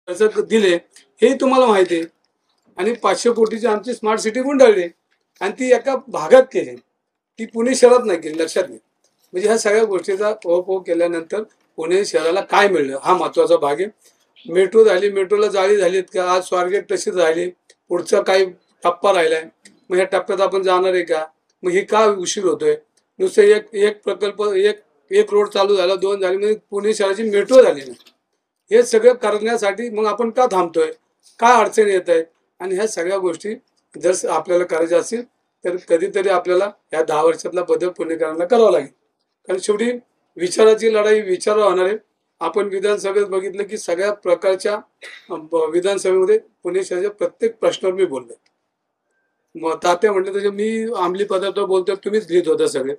कर्ज दिले हे तुम्हाला माहिती आहे. आणि 500 कोटीची आमची स्मार्ट सिटी गुंडाळली आणि ती एका भागात केली, ती पुणे शहरात नाही केली. लक्षात घ्या. म्हणजे ह्या सगळ्या गोष्टीचा ओघ केल्यानंतर पुणे शहराला काय मिळलं हा महत्वाचा भाग आहे. मेट्रो झाली, मेट्रोला जाळी झालीत का? आज स्वारगेट तशीच राहिली. पुढचा काही टप्पा राहिलाय, मग ह्या टप्प्यात आपण जाणार आहे का? मग हे का उशीर होतोय? नुसतं एक एक प्रकल्प एक रोड चालू झाला, 2 झाली म्हणजे पुणे शहराची मेट्रो झाली नाही. हे सगळं करण्यासाठी मग आपण का थांबतोय? काय अडचणी येत आहेत? आणि ह्या सगळ्या गोष्टी जर आपल्याला करायच्या असतील तर कधीतरी आपल्याला या 10 वर्षातला बदल पुणेकरांना करावा लागेल. कारण शेवटी विचाराची लढाई विचार होणार आहे. आपण विधानसभेत बघितलं की सगळ्या प्रकारच्या विधानसभेमध्ये पुणे शहराच्या प्रत्येक प्रश्नावर मी बोललो. मग तात्या म्हटलं तसे मी अंमली पदार्थ बोलतो, तुम्हीच लिहित होता सगळे.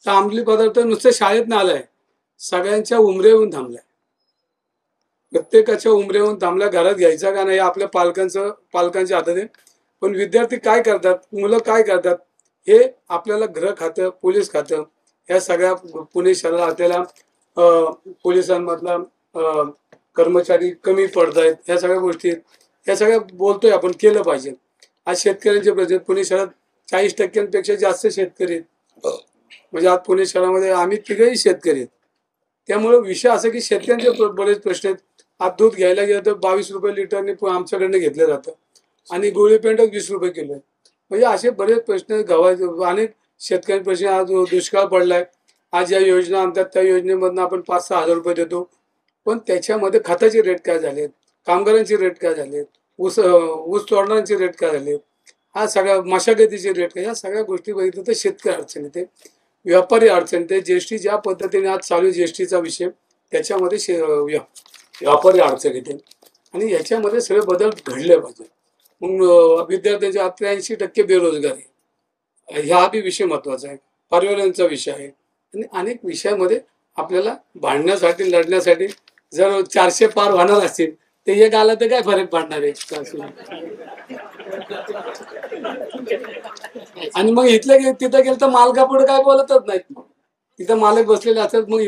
तर अंमली पदार्थ नुसतं शाळेत आलाय, सगळ्यांच्या उमरेहून थांबलाय. प्रत्येकाच्या उमरेहून थांबला. घरात घ्यायचा का नाही आपल्या पालकांच्या हातात आहे. पण विद्यार्थी काय करतात, मुलं काय करतात हे आपल्याला गृह खातं, पोलीस खातं, या सगळ्या पुणे शहरात आपल्याला पोलिसांमधला कर्मचारी कमी पडत आहेत. ह्या सगळ्या गोष्टी ह्या सगळ्या बोलतोय आपण, केलं पाहिजे. आज शेतकऱ्यांचे प्रश्न, पुणे शहरात 40% जास्त शेतकरी आहेत. म्हणजे आज पुणे शहरामध्ये आम्ही तिघही शेतकरी आहेत. त्यामुळे विषय असा की शेतकऱ्यांचे बरेच प्रश्न आहेत. आज दूध घ्यायला गेलं तर 22 रुपये लिटरने आमच्याकडनं घेतलं जातं आणि गोळी पेंट 20 रुपये किलो आहे. म्हणजे असे बरेच प्रश्न गव्हाचे अनेक शेतकरी प्रश्न. आज दुष्काळ पडलाय, आज या योजना आणतात, त्या योजनेमधून आपण 5-6 हजार रुपये देतो, पण त्याच्यामध्ये खताचे रेट काय झालेत, कामगारांचे रेट काय झालेत, ऊस तोडणाऱ्यांचे रेट काय झाले, हा सगळ्या मशागतीचे रेट काय, या सगळ्या गोष्टी बघितलं तर शेतकरी अडचण येते, व्यापारी अडचण येते. जीएसटी ज्या पद्धतीने आज चालू जीएसटीचा विषय, त्याच्यामध्ये व्यापारी अडचण येते आणि याच्यामध्ये सगळे बदल घडले पाहिजे. मग विद्यार्थ्यांचे 83% बेरोजगारी, हा बी विषय महत्वाचा आहे. पर्यावरणाचा विषय आहे आणि अनेक विषयामध्ये आपल्याला भांडण्यासाठी, लढण्यासाठी जर 400 पार होणार असतील ते एक आला तर काय फरक पडणार आहे. आणि मग तिथं गेलं तर मालका पुढे काय बोलतच नाहीत. तिथं मालक बसलेले असतात. मग